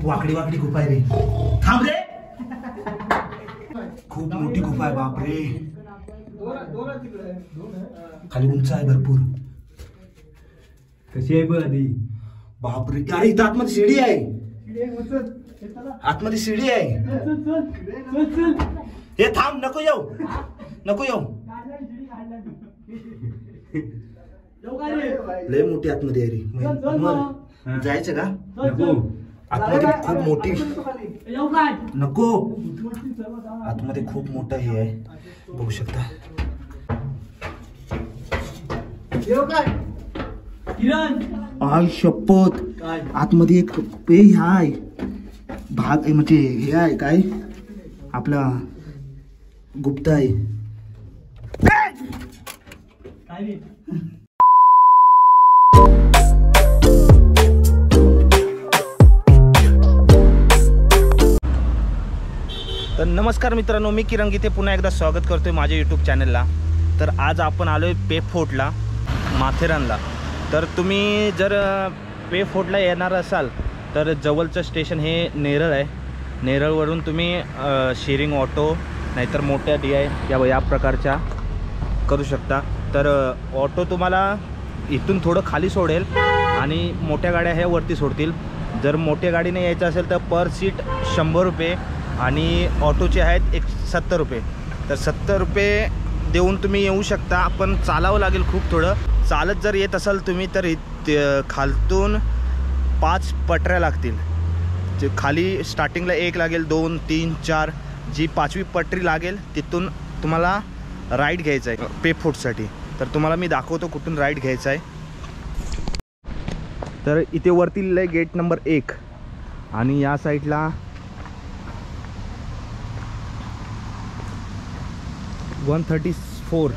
खूप वाकडी वाकडी गुफा आहे रे. थांब रे. खूप मोठी गुफा आहे. बापरे, खाली उंच आहे भरपूर. कशी आहे बघ आधी. बापरे, अरे इथं आतमध्ये शिडी आहे. आतमध्ये शिडी आहे. हे थांब, नको येऊ, नको येऊ. लय मोठी आतमध्ये आहे रे. जायचं का? नको. आतमध्ये खूप मोठी. नको, आतमध्ये खूप मोठं हे आहे, बघू शकता. आय शपथ, आतमध्ये एक पे हाय भाग म्हणजे हे आहे काय आपला गुप्त आहे. तर नमस्कार मित्रांनो, मी किरण गीते पुन्हा एकदा स्वागत करतोय माझ्या यूट्यूब चॅनलला. तर आज आपण आलोय पेब फोर्टला, माथेरानला. तर तुम्ही जर पेब फोर्टला येणार असाल तर जवळचं स्टेशन हे नेरळ आहे. नेरळवरून तुम्ही शेअरिंग ऑटो नाहीतर मोठ्या DI या प्रकारच्या करू शकता. तर ऑटो तुम्हाला इथून थोडं खाली सोडेल आणि मोठ्या गाड्या ह्या वरती सोडतील. जर मोठ्या गाडीने यायचं असेल तर पर सीट 100 रुपये आणि ऑटोचे आहेत 70 रुपये. तर 70 रुपये देऊन तुम्ही येऊ शकता. पण चालावं लागेल खूप थोडं. चालत जर येत असाल तुम्ही तर खालतून 5 पटऱ्या लागतील. जे खाली स्टार्टिंगला 1 लागेल, 2, 3, 4, जी 5वी पटरी लागेल तिथून तुम्हाला राईड घ्यायचा आहे पेब फोर्टसाठी. तर तुम्हाला मी दाखवतो कुठून राईड घ्यायचा आहे. तर इथे वरती लिहिलं आहे गेट नंबर 1 आणि या साईडला 134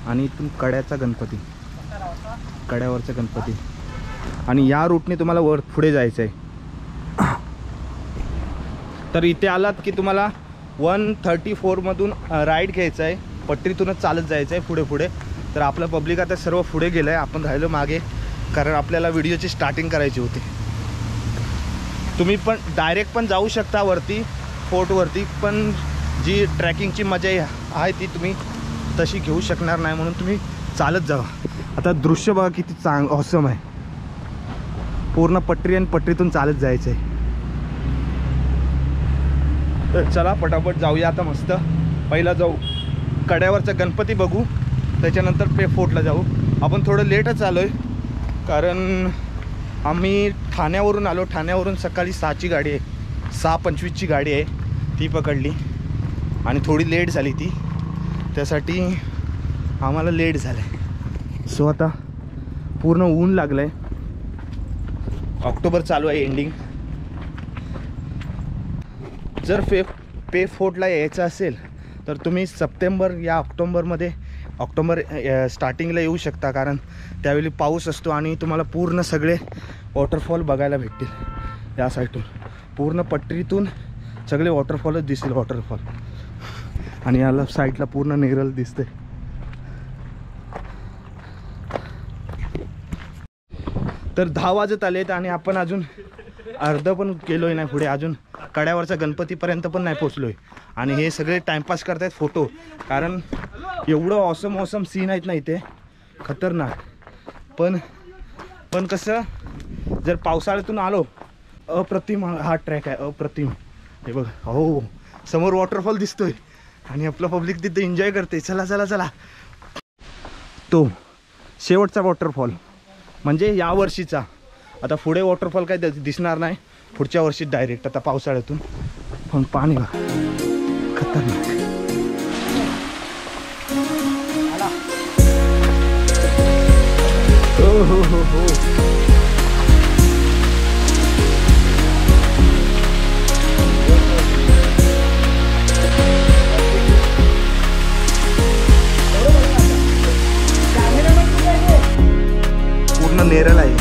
आणि इथून कड्याचा गणपती, कड्यावरचा गणपती. आणि या रूटने तुम्हाला वर पुढे जायचं आहे. तर इथे आलात की तुम्हाला 134 मधून राईड घ्यायचं आहे. पटरीतूनच चालत जायचं आहे पुढे पुढे. तर आपलं पब्लिक आता सर्व पुढे गेलं आहे, आपण राहिलो मागे, कारण आपल्याला व्हिडिओची स्टार्टिंग करायची होती. तुम्ही पण डायरेक्ट पण जाऊ शकता वरती फोर्टवरती, पण जी ट्रॅकिंगची मजा आहे ती तुम्ही तशी घेऊ शकणार नाही, म्हणून तुम्ही चालत जावा. आता दृश्य बघा किती ऑसम आहे. पूर्ण पटरी आणि पटरीतून चालत जायचं आहे. तर चला पटापट जाऊया आता. मस्त पहिला जाऊ कड्यावरचा गणपती बघू, त्याच्यानंतर पेब फोर्टला जाऊ. आपण थोडं लेटच आलो आहे कारण आम्ही ठाण्यावरून आलो. ठाण्यावरून सकाळी 6ची गाडी आहे, 6:25ची गाडी आहे, ती पकडली आणि थोडी लेट झाली ती, त्यासाठी आम्हाला लेट झालं आहे. सो आता पूर्ण ऊन लागलं आहे. ऑक्टोबर चालू आहे, एंडिंग. जर पेब फोर्टला यायचं असेल तर तुम्ही सप्टेंबर या ऑक्टोबरमध्ये स्टार्टिंगला येऊ शकता, कारण त्यावेळी पाऊस असतो आणि तुम्हाला पूर्ण सगळे वॉटरफॉल बघायला भेटतील. या साईडून पूर्ण पटरीतून सगळे वॉटरफॉलच दिसतील, वॉटरफॉल. आणि याला साईडला पूर्ण नेरळ दिसते. तर 10 वाजत आलेत आणि आपण अजून अर्ध पण गेलोय नाही पुढे. अजून कड्यावरचा गणपतीपर्यंत पण नाही पोचलोय. आणि हे सगळे टाइमपास करतायत फोटो, कारण एवढं ऑसम सीन आहेत ना इथे, खतरनाक. पण कसं जर पावसाळ्यातून आलो, अप्रतिम हा ट्रॅक आहे, अप्रतिम. हे बघ, हो समोर वॉटरफॉल दिसतोय आणि आपलं पब्लिक तिथे एन्जॉय करते. चला चला चला. तो शेवटचा वॉटरफॉल म्हणजे या वर्षीचा. आता पुढे वॉटरफॉल काय दिसणार नाही, पुढच्या वर्षी डायरेक्ट आता पावसाळ्यातून. पण पाणी बघा खतरनाक. हो हो हो हो. पूर्ण नेरळ आहे.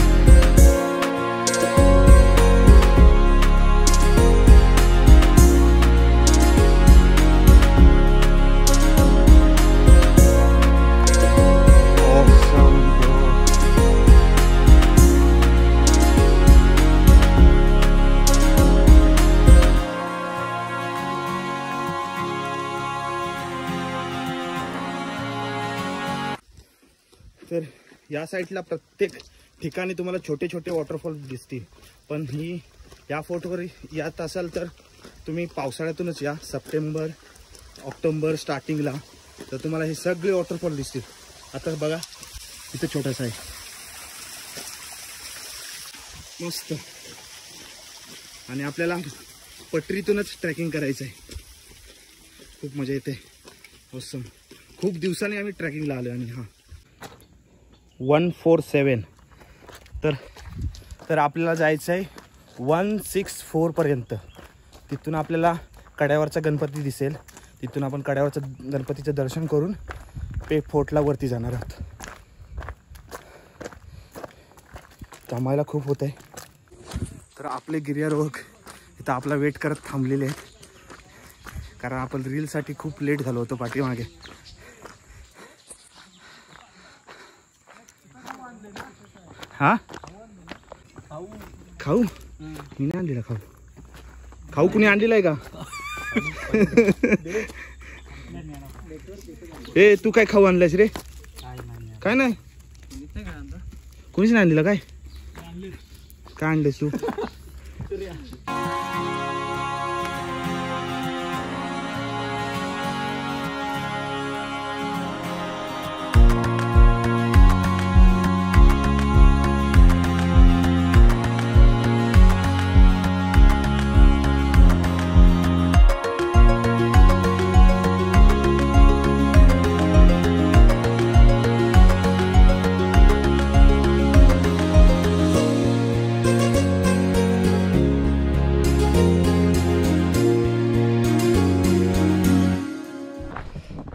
तर या साईडला प्रत्येक ठिकाणी तुम्हाला छोटे छोटे वॉटरफॉल दिसतील, पण ही या फोर्टवर यात असाल तर तुम्ही पावसाळ्यातूनच या, सप्टेंबर ऑक्टोबर स्टार्टिंगला, तर तुम्हाला हे सगळे वॉटरफॉल दिसतील. आता बघा इथं छोटासा आहे मस्त, आणि आपल्याला पटरीतूनच ट्रेकिंग करायचं आहे. खूप मजा येते. ऑसम. खूप दिवसांनी आम्ही ट्रेकिंगला आलो. आणि 147 तर आपल्याला जायचं आहे 164 पर्यंत. तिथून आपल्याला कड्यावरचा गणपती दिसेल, तिथून आपण कड्यावरचं गणपतीचं दर्शन करून पेब फोर्टला वरती जाणार आहोत. थांबायला खूप होत आहे. तर आपले गिर्यारोहक इथं आपला वेट करत थांबलेले आहेत, कारण आपण रीलसाठी खूप लेट झालो होतो पाठीमागे. हा खाऊ मी नाही आणलेला. खाऊ कुणी आणलेला आहे का? ए तू काय खाऊ आणलायस रे? काय नाही, कोणीच नाही आणलेलं. काय आणलंयस तू?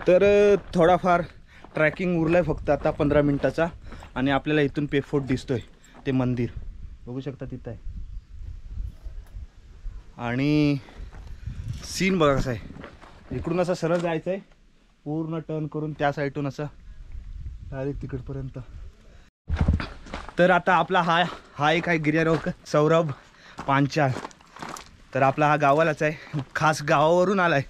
तर थोडाफार ट्रॅकिंग उरलाय फक्त आता 15 मिनिटाचा, आणि आपल्याला इथून पेब फोर्ट दिसतोय. ते मंदिर बघू शकता तिथं आहे, आणि सीन बघा कसा आहे. इकडून असं सरळ जायचं आहे, पूर्ण टर्न करून त्या साईडून असं डायरेक्ट तिकडपर्यंत. तर आता आपला हा एक आहे गिर्यारोहक सौरभ पांचाळ. तर आपला हा गावालाच आहे, खास गावावरून आलाय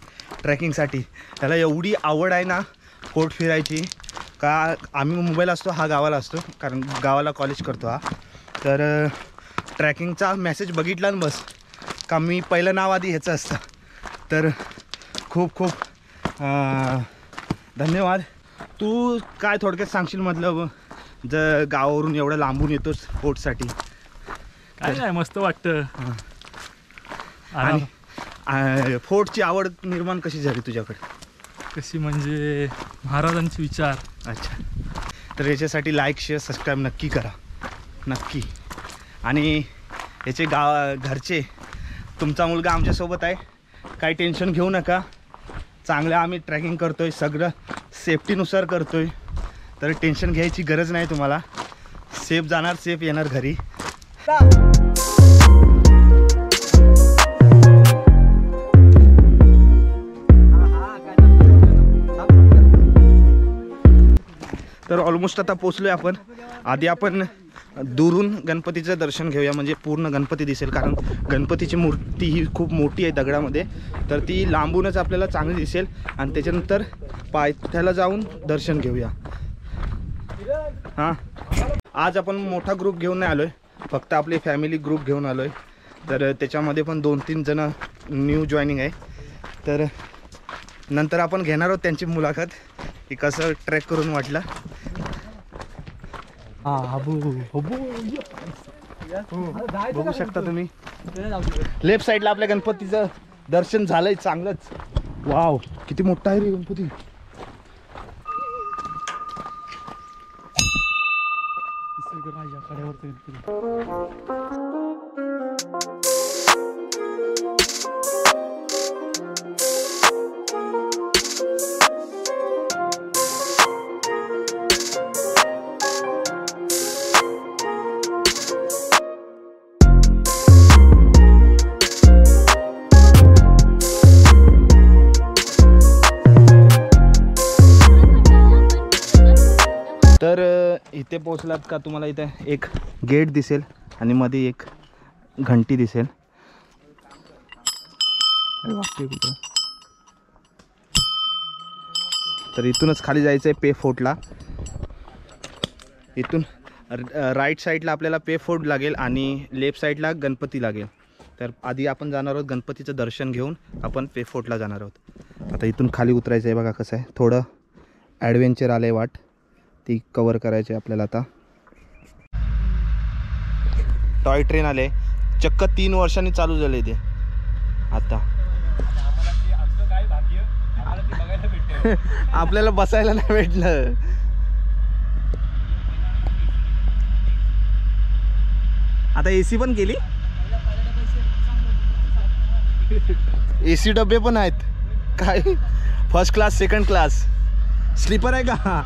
ट्रेकिंगसाठी. त्याला एवढी आवड आहे ना फोर्ट फिरायची, का आम्ही मुंबईला असतो, हा गावाला असतो, कारण गावाला कॉलेज करतो हा. तर ट्रॅकिंगचा मेसेज बघितला ना बस का मी पहिलं नाव आधी ह्याचं असतं. तर खूप खूप धन्यवाद. तू काय थोडक्यात सांगशील मतलब गावावरून एवढं लांबून येतोस फोर्टसाठी? काय नाही, मस्त वाटतं. आणि फोर्टची आवड निर्माण कशी झाली तुझ्याकडे? कशी म्हणजे महाराजांचे विचार. अच्छा. तर याच्यासाठी लाईक शेअर सबस्क्राईब नक्की करा, नक्की. आणि याचे घरचे, तुमचा मुलगा आमच्यासोबत आहे, काही टेन्शन घेऊ नका. चांगलं आम्ही ट्रॅकिंग करतोय, सगळं सेफ्टीनुसार करतोय, तर टेन्शन घ्यायची गरज नाही तुम्हाला. सेफ जाणार, सेफ येणार घरी. तर ऑलमोस्ट आता पोचलोय आपण. आधी आपण दुरून गणपतीचं दर्शन घेऊया, म्हणजे पूर्ण गणपती दिसेल, कारण गणपतीची मूर्ती ही खूप मोठी आहे दगडामध्ये, तर ती लांबूनच आपल्याला चांगली दिसेल. आणि त्याच्यानंतर पायथ्याला जाऊन दर्शन घेऊया. हां, आज आपण मोठा ग्रुप घेऊन नाही आलो आहे, फक्त आपली फॅमिली ग्रुप घेऊन आलो आहे. तर त्याच्यामध्ये पण 2-3 जण न्यू जॉईनिंग आहे. तर नंतर आपण घेणार आहोत त्यांची मुलाखत, की कसं ट्रेक करून वाटलं. बघू शकता तुम्ही लेफ्ट साईडला आपल्या गणपतीचं दर्शन झालंय चांगलंच. वाव, किती मोठा आहे रे गणपती. तर इथे पोहोचलात का तुम्हाला इथे एक गेट दिसेल आणि मध्ये एक घंटी दिसेल. तर इथूनच खाली जायचं आहे पेब फोर्टला. इथून राईट साईडला आपल्याला पे फोर्ट लागेल आणि लेफ्ट साईडला गणपती लागेल. तर आधी आपण जाणार आहोत गणपतीचं दर्शन घेऊन आपण पे फोर्टला जाणार आहोत. आता इथून खाली उतरायचं आहे. बघा कसं आहे, थोडं ॲडव्हेंचर आलं आहे, वाट ती कवर करायची आहे आपल्याला. आता टॉय ट्रेन आले, चक्क 3 वर्षांनी चालू झाले ते आता. आपल्याला बसायला नाही भेटलं. आता AC पण केली, AC डबे पण आहेत काय, first class second class sleeper आहे का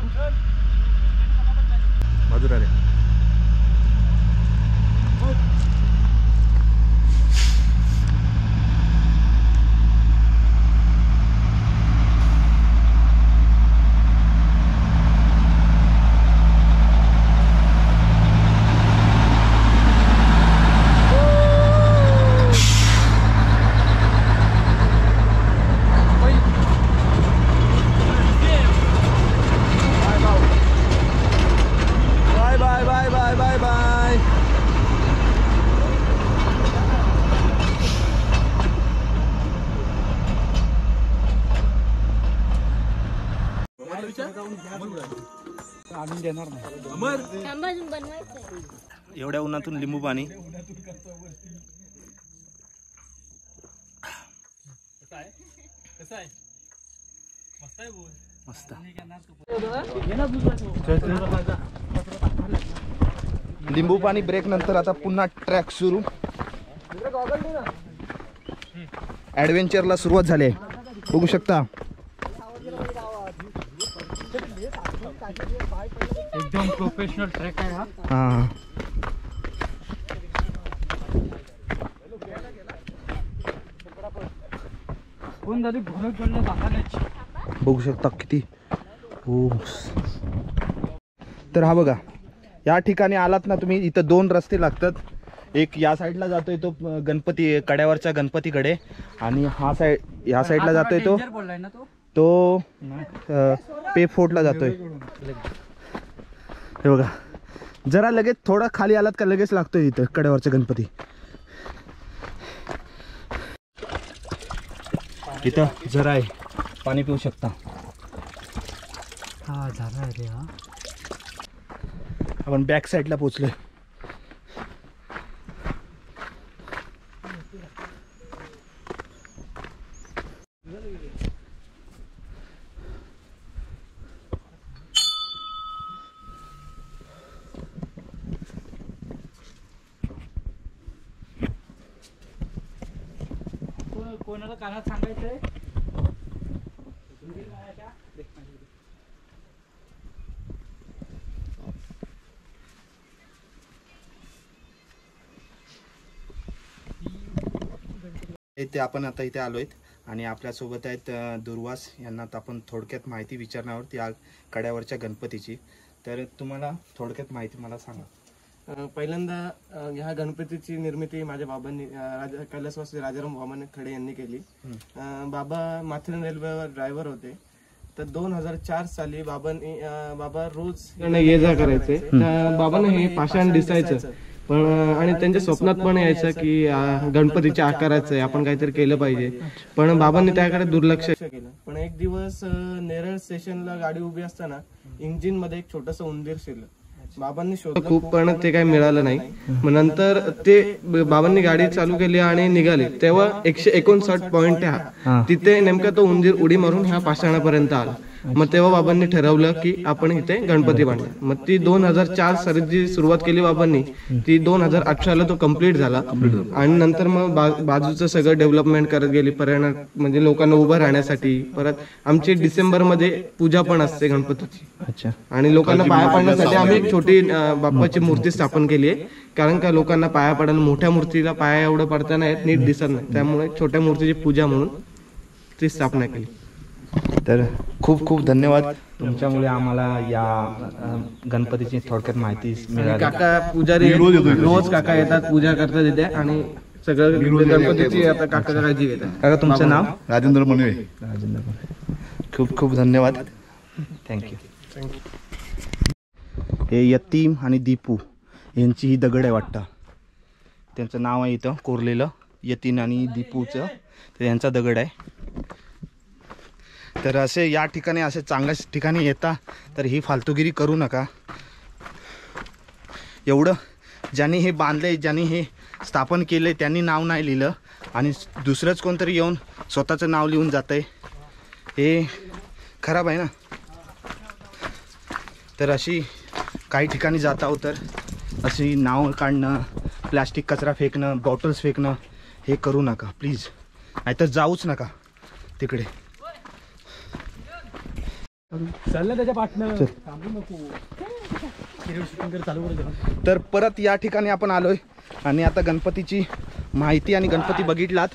बाजूला रे. एवढ्या उन्हातून लिंबू पाणी. मस्त लिंबू पाणी ब्रेक नंतर आता पुन्हा ट्रॅक सुरू. ॲडव्हेंचरला सुरुवात झाली आहे, बघू शकता. एकदम प्रोफेशनल ट्रॅक आहे हा. हां कोण झाली घोडं दाखवण्याची, बघू शकता किती. हो तर हा बघा, या ठिकाणी आलात ना तुम्ही, इथं 2 रस्ते लागतात. एक या साईडला जातोय तो गणपती कड्यावरच्या गणपतीकडे, आणि हा साईड या साईडला जातोय तो पे फोर्टला जातोय. हे बघा, जरा लगेच थोडा खाली आलात का लगेच लागतोय इथं कड्यावरचा गणपती. इथं जरा आहे, पाणी पिऊ शकता. हा झाला रे हा. आपण बॅक साईडला पोचलोय. कोणाला कानात सांगायचंय. इथे आपण आता इथे आलोय आणि आपल्यासोबत आहेत दुर्वास यांना. आता आपण थोडक्यात माहिती विचारणार आहोत या कड्यावरच्या गणपतीची. तर तुम्हाला थोडक्यात माहिती मला सांगा. पहिल्यांदा ह्या गणपतीची निर्मिती माझ्या बाबांनी कैलासवासी राजाराम वामन खडे यांनी केली. बाबा माथेरान रेल्वेवर ड्रायव्हर होते. तर 2004 साली बाबा रोज ये जा करायचे. बाबांना हे पाषाण दिसायचं पण, आणि त्यांच्या स्वप्नात पण यायचं की गणपतीच्या आकाराचं आपण काहीतरी केलं पाहिजे, पण बाबांनी त्याकडे दुर्लक्ष केलं. पण एक दिवस नेरळ स्टेशनला गाडी उभी असताना इंजिन मध्ये एक छोटस उंदीर शिरलं. बाबांनी शोधलं खूप पण ते काही मिळालं नाही. मग नंतर ते बाबांनी गाडी चालू केली आणि निघाले. तेव्हा 159 पॉइंट तिथे नेमका तो उंदीर उडी मारून ह्या पाषाणापर्यंत आला. मग तेव्हा बाबांनी ठरवलं की आपण इथे गणपती बांधला. मग ती 2004 साली जी सुरुवात केली बाबांनी, ती 2018 ला तो कम्प्लीट झाला. आणि नंतर मग बाजूचं सगळं डेव्हलपमेंट करत गेली, पर्यावरण म्हणजे लोकांना उभं राहण्यासाठी. परत आमची डिसेंबर मध्ये पूजा पण असते गणपतीची. अच्छा. आणि लोकांना पाया पडण्यासाठी आम्ही एक छोटी बाप्पाची मूर्ती स्थापन केली आहे. कारण का लोकांना पाया पडायला, मोठ्या मूर्तीला पाया एवढं पडता नाही, नीट दिसत नाही, त्यामुळे छोट्या मूर्तीची पूजा म्हणून ती स्थापना केली. तर खूप खूप धन्यवाद, तुमच्यामुळे आम्हाला या गणपतीची थोडक्यात माहिती मिळाली. काका पुजारी रोज काका येतात, पूजा करतात इथे, आणि सगळं गणपतीची आता काका काळजी घेतात. काका तुमचं नाव? राजेंद्र मनवे. राजेंद्र मनवे. खूप खूप धन्यवाद. थँक्यू. हे यतीम आणि दीपू यांची ही दगड आहे वाटतं. त्यांचं नाव आहे इथं कोरलेलं, यतीन आणि दीपूचं. तर यांचा दगड आहे. तर असे या ठिकाणी असे चांगल्याच ठिकाणी येता तर ही फालतूगिरी करू नका. एवढं ज्यांनी हे बांधले, ज्यांनी हे स्थापन केले, त्यांनी नाव नाही लिहिलं आणि दुसरंच कोणतरी येऊन स्वतःचं नाव लिहून जात आहे, हे खराब आहे ना. तर अशी काही ठिकाणी जात आहोत तर अशी नाव काढणं, प्लॅस्टिक कचरा फेकणं, बॉटल्स फेकणं हे करू नका प्लीज. नाहीतर जाऊच नका तिकडे. त्याच्या पाठनं तर परत या ठिकाणी आपण आलोय आणि आता गणपतीची माहिती आणि गणपती बघितलात.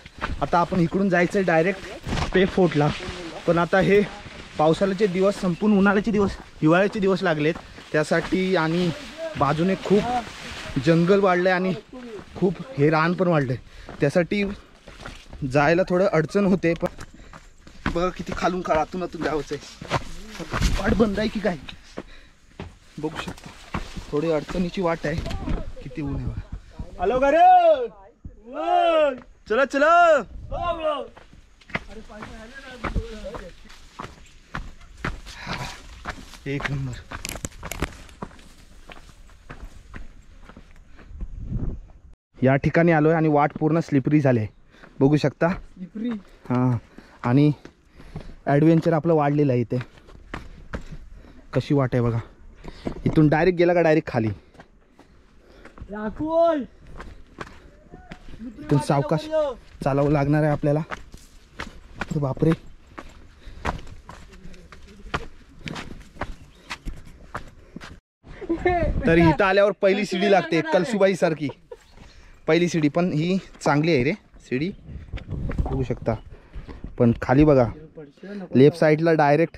आता आपण इकडून जायचं आहे डायरेक्ट पेब फोर्टला. पण आता हे पावसाळ्याचे दिवस संपून उन्हाळ्याचे दिवस, हिवाळ्याचे दिवस लागलेत त्यासाठी. आणि बाजूने खूप जंगल वाढलं आहे आणि खूप हे रान पण वाढलं आहे, त्यासाठी जायला थोडं अडचण होते. पण बघा किती खालून आतून जायचं आहे. वाट बंद आहे की काय बघू शकता. थोडी अडचणीची वाट आहे. किती ऊन आहे. हॅलो का रे, चला चला. एक नंबर. या ठिकाणी आलोय आणि वाट पूर्ण स्लिपरी झाली आहे बघू शकता. हां, आणि ॲडव्हेंचर आपलं वाढलेलं आहे. इथे कशी वाट आहे बघा. इथून डायरेक्ट गेला का डायरेक्ट खाली. इथून सावकाश चालावं लागणार आहे आपल्याला. बापरे. तर इथं आल्यावर पहिली शिडी लागते कलसुबाई सारखी. पहिली शिडी पण ही चांगली आहे रे शिडी बघू शकता. पण खाली बघा लेफ्ट साईडला डायरेक्ट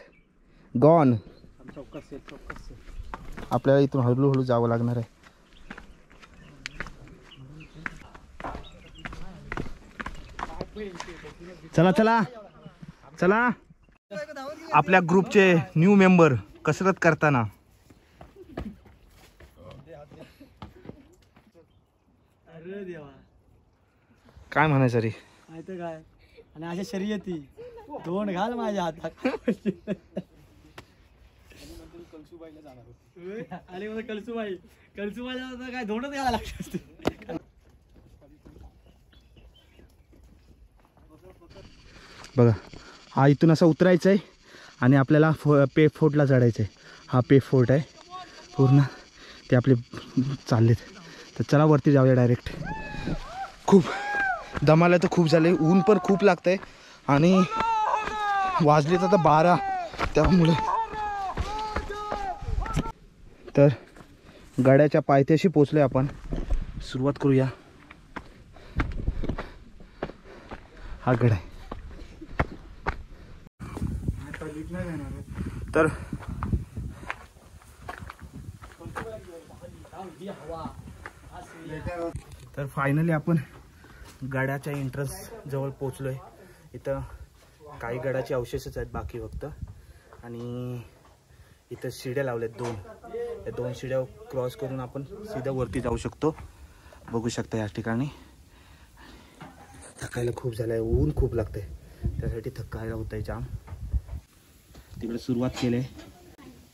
गॉन. आपल्याला इथून हळूहळू जावं लागणार आहे. चला चला चला. आपल्या ग्रुपचे न्यू मेंबर कसरत करताना. अरे देवा, काय म्हणायचं रे. माहिती काय, आणि अशा शर्यती दोन घाल माझ्या हातात. आणि मला कलसूबाईला काय धोंडच घालायला लागते. बघा हा इथून असं उतरायचं आहे आणि आपल्याला पेब फोर्टला चढायचं आहे. हा पेब फोर्ट आहे पूर्ण. ते आपले चाललेत. तर चला वरती जाऊया डायरेक्ट. खूप दमाला तर खूप झाले. ऊन पण खूप लागतं आहे आणि वाजले तर 12 त्यामुळे. तर गाड्याच्या पायथ्याशी पोचलो आपण. सुरुवात करूया. हा गड आहे. तर फायनली आपण गडाच्या एंट्रन्स जवळ पोचलोय. इथं काही गडाचे अवशेषच आहेत बाकी फक्त. आणि इथं शिड्या लावल्यात 2. या 2 शिड्या क्रॉस करून आपण सीधा वरती जाऊ शकतो बघू शकता. या ठिकाणी थकायला खूप झालंय. ऊन खूप लागतंय त्यासाठी थकायला होत आहे जाम. तिकडे सुरुवात केली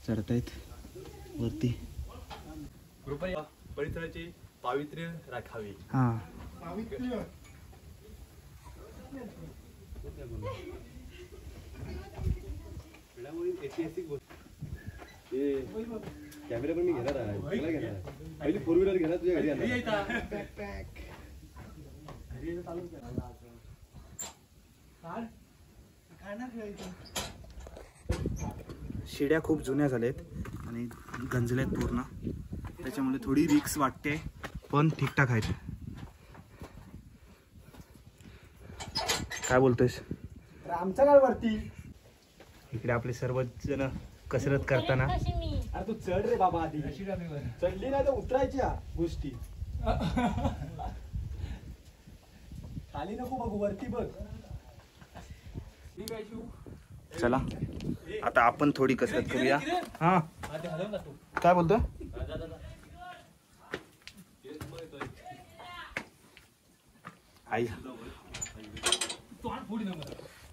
चढतायत वरती. परिसराचे पावित्र्य राखावे. हां ऐतिहासिक कॅमेरा पण मी घेणार आहे. पहिली 4 व्हीलर घेणार तुझ्या घरी शिड्या खूप जुन्या झाल्यात आणि गंजल्यात पूर्ण. त्याच्यामुळे थोडी रिक्स वाटते पण ठीकठाक आहेत. काय बोलतोयस. आमच्या गाव वरती इकडे आपले सर्वजण कसरत करताना. अरे तू चढ रे बाबा. आधी चढली नाही तर उतरायच्या गोष्टी. खाली नको बघू, वरती बघ. चला आता आपण थोडी कसरत करूया. हां काय बोलतोय? आई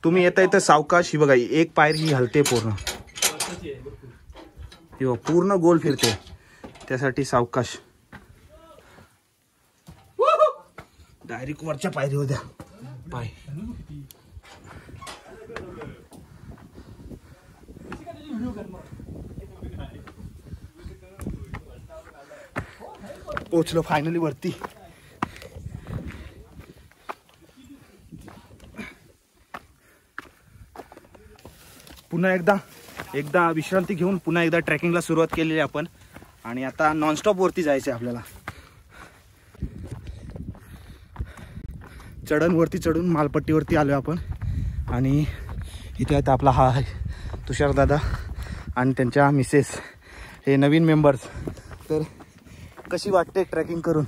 तुम्ही येता इथं सावकाश ही बघा, एक पायर ही हलते पूर्ण, ही बघ, पूर्ण गोल फिरते, त्यासाठी सावकाश. डायरेक्ट वरच्या पायरी होत्या पाय. पोचलो फायनली वरती. पुन्हा एकदा विश्रांती घेऊन पुन्हा एकदा ट्रेकिंगला सुरुवात केलेली आपण. आणि आता नॉनस्टॉप वरती जायचं आहे आपल्याला. चढणवरती चढून मालपट्टीवरती आलो आपण. आणि इथे आता आपला हा आहे तुषार दादा आणि त्यांच्या मिसेस, हे नवीन मेंबर्स. तर कशी वाटते ट्रेकिंग करून?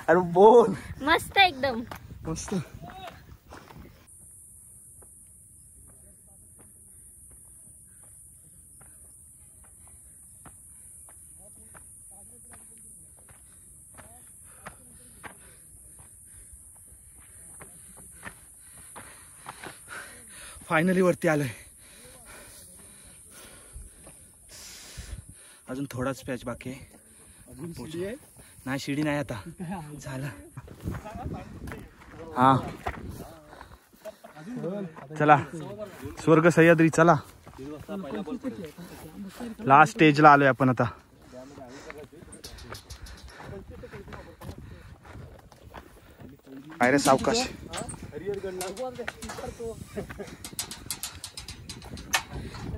अरे बोल. मस्त एकदम मस्त. फायनली वरती आलोय. अजून थोडाच पॅच बाकी आहे. नाही शिडी नाही आता झालं. हा चला स्वर्ग सह्याद्री चला. लास्ट स्टेजला आलोय आपण आता. अरे सावकाश.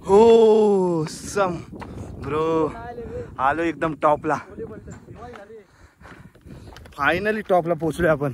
हो सम ब्रो, आलो एकदम टॉपला. फायनली टॉपला पोहोचलोय आपण.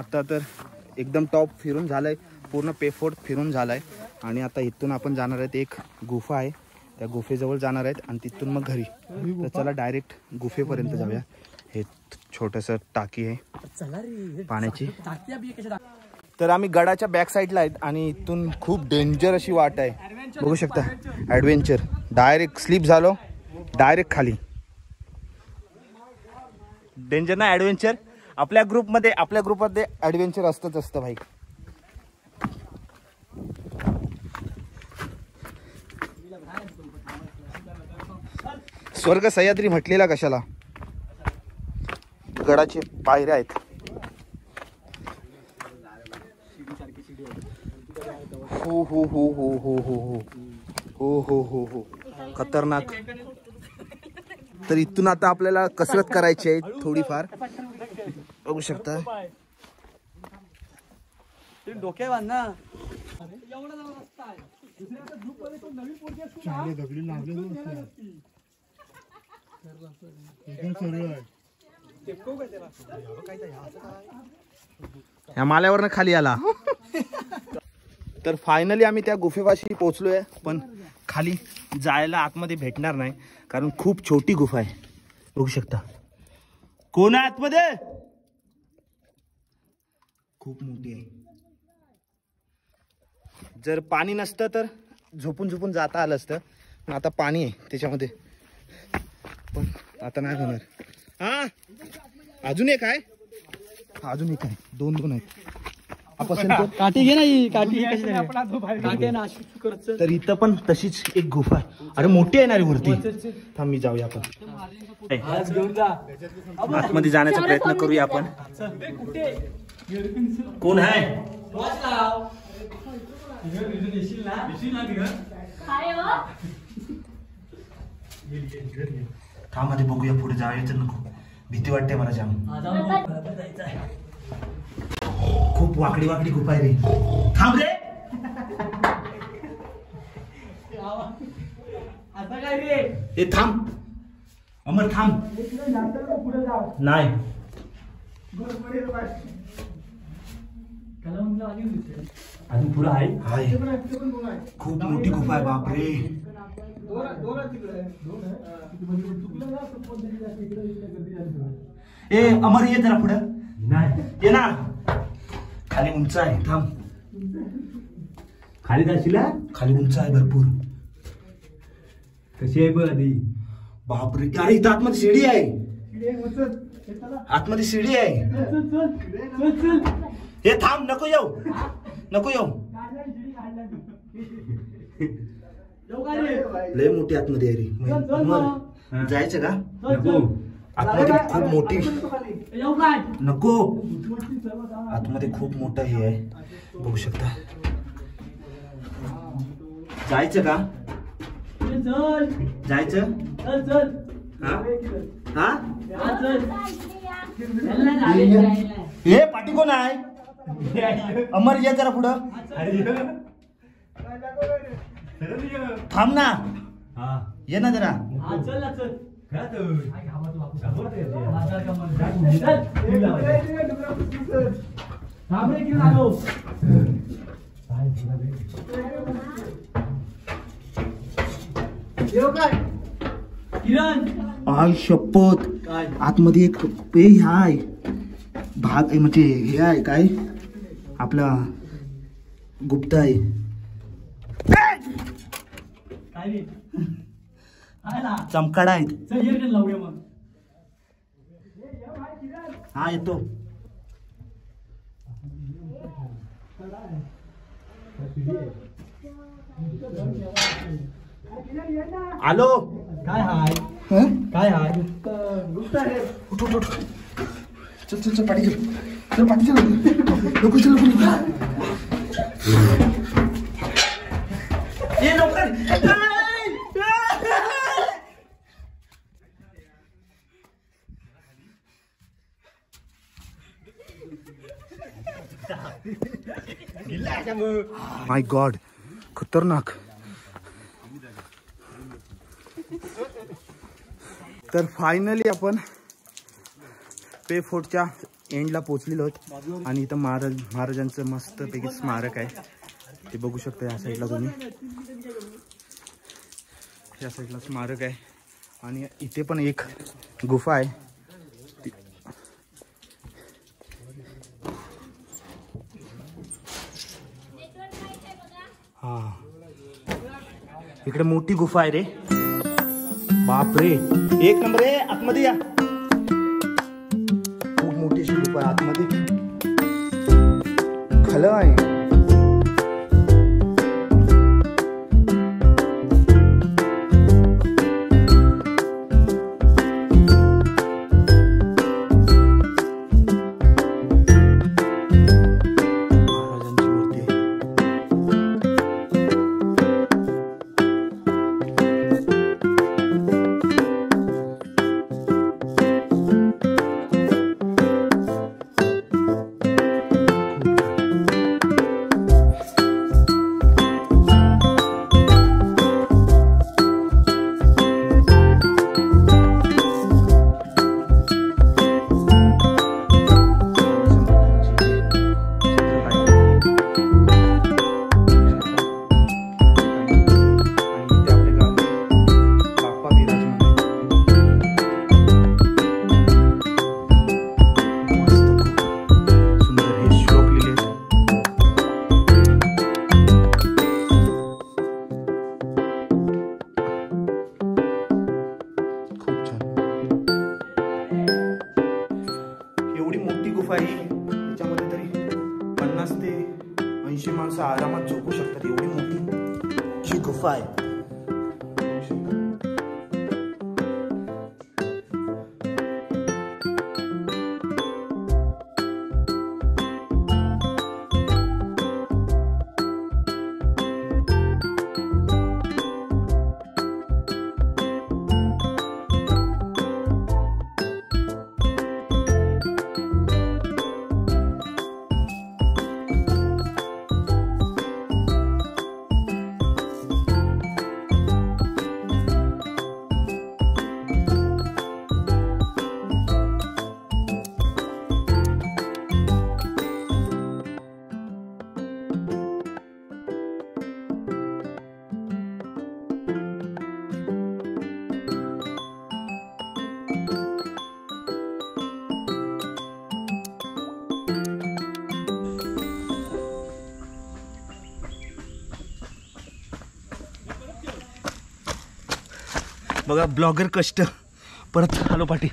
आता तर एकदम टॉप फिरून झालंय, पूर्ण पेब फोर्ट फिरून झालाय. आणि आता इथून आपण जाणार आहेत, एक गुफा आहे त्या गुफेजवळ जाणार आहेत आणि तिथून मग घरी. तर चला डायरेक्ट गुफेपर्यंत जाऊया. हे छोटंसं टाकी आहे पाण्याची. तर आम्ही गडाच्या बॅक साईडला आहेत आणि इथून खूप डेंजर अशी वाट आहे, बघू शकता. ॲडव्हेंचर. डायरेक्ट स्लिप झालो, डायरेक्ट खाली. डेंजर ना ॲडव्हेंचर. आपल्या ग्रुपमध्ये ॲडव्हेंचर असतं भाई. स्वर्ग सह्याद्री म्हटलेला कशाला? गडाचे पायऱ्या आहेत. हो हो हो हो हो हो हो हो हो हो हो खतरनाक. तर इथून आता आपल्याला कसरत करायची आहे थोडीफार, बघू शकता. डोक्यावर ना ह्या माल्यावरनं खाली आला. तर फायनली आम्ही त्या गुफेपाशी पोहोचलोय, पण खाली जायला आतमध्ये भेटणार नाही कारण खूप छोटी गुफा आहे, बघू शकता. कोण आहे आतमध्ये? खूप मोठी आहे. जर पाणी नसतं तर झोपून जाता आलं असतं, पण आता पाणी आहे त्याच्यामध्ये, पण आता नाही होणार. हा अजून एक आहे. अजून एक आहे, दोन दोन आहेत. पसंत कर. काठी घे ना ही काठी कशी काठी आहे ना अशी करत चल. तर इथं पण तशीच एक गुफा आहे. अरे मोठी आहे ना रे वरती. थांब मी जाऊया आपण. आज घेऊन जा. आतमध्ये जाण्याचा प्रयत्न करूया आपण. कोण आहे? थांब आधी बघूया, पुढे जायचं नको, भीती वाटते मला जाम. खूप वाकडी वाकडी गुफा आहे रे. थांब रे. ए थांब अमर, थांब. नाही अजून पुढे आहे. हाय, खूप मोठी गुफा आहे. बापरे. ए अमर ये जरा पुढे. नाही ये ना. खाली उंच आहे. थांब. खाली जाशील. खाली उंच आहे भरपूर. कशी आहे बघ आधी. बापरे. अरे इथं आतमध्ये शिडी आहे. आतमध्ये शिडी आहे. हे थांब, नको येऊ, नको येऊ. लय मोठी आतमध्ये आहे रे. अमर, जायचं का? नको. आतमध्ये खूप मोठी. नको. आतमध्ये खूप मोठं हे आहे, बघू शकता. जायचं का? जायचं. हा हा. हे पाठी कोण आहे? अमर ये जरा पुढं. थांब ना. ये ना जरा. किरण आय शपथ. आतमध्ये एक पे हाय भाग, म्हणजे हे आहे काय आपला गुप्त आहे. चमकाडा आहेत. हा येतो. आलो. काय हाय? काय हाय? गुप्त आहे. उठ उठ उठ. चल चल चल, पाठी चल. चल पाठी चल. नको चल नको. ये लवकर. माय गॉड, खतरनाक. तर फायनली आपण पे फोर्टच्या एंडला पोहोचलेलो आहोत. आणि इथं महाराजांचं मस्तपैकी स्मारक आहे, ते बघू शकता. या साईडला तुम्ही, या साईडला स्मारक आहे. आणि इथे पण एक गुफा आहे. हा, इकडे मोठी गुफा आहे रे. बापरे, एक नंबर आहे. आतमध्ये या. खूप मोठी अशी गुफा आहे आतमध्ये. खलं आहे. मोठी गुफा आहे त्याच्यामध्ये तरी 50 ते 80 माणसं आरामात झोपू शकतात, एवढी मोठी ही गुफा आहे. बघा ब्लॉगर कष्ट परत आलो पाठी.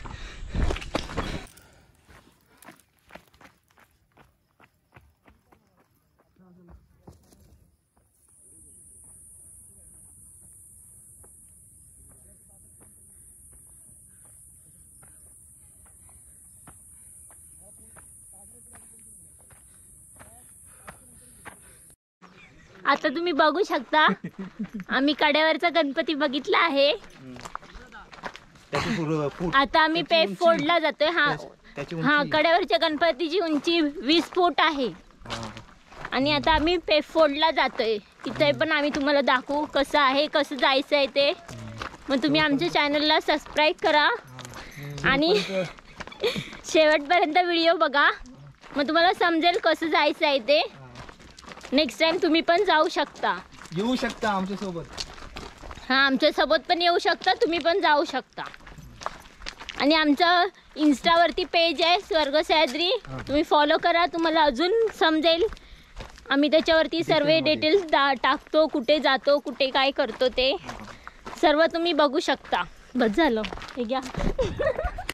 आता तुम्ही बघू शकता आम्ही कड्यावरचा गणपती बघितला आहे. आता आम्ही पेब फोर्टला जातोय. हा कड्यावरच्या गणपतीची उंची 20 फूट आहे. आणि आता आम्ही पेब फोर्टला जातोय. तिथे पण आम्ही तुम्हाला दाखवू कसं आहे, कसं जायचं आहे ते. मग तुम्ही आमच्या चॅनलला सबस्क्राईब करा आणि शेवटपर्यंत व्हिडिओ बघा, मग तुम्हाला समजेल कसं जायचं आहे ते. नेक्स्ट टाइम तुम्ही पण जाऊ शकता, येऊ शकता आमच्यासोबत. हां, आमच्यासोबत पण येऊ शकता, तुम्ही पण जाऊ शकता. आणि आमचं इंस्टावरती पेज आहे स्वर्ग सह्याद्री, तुम्ही फॉलो करा, तुम्हाला अजून समजेल. आम्ही त्याच्यावरती सर्व डिटेल्स टाकतो, कुठे जातो, कुठे काय करतो ते सर्व तुम्ही बघू शकता. बस झालं, हे घ्या.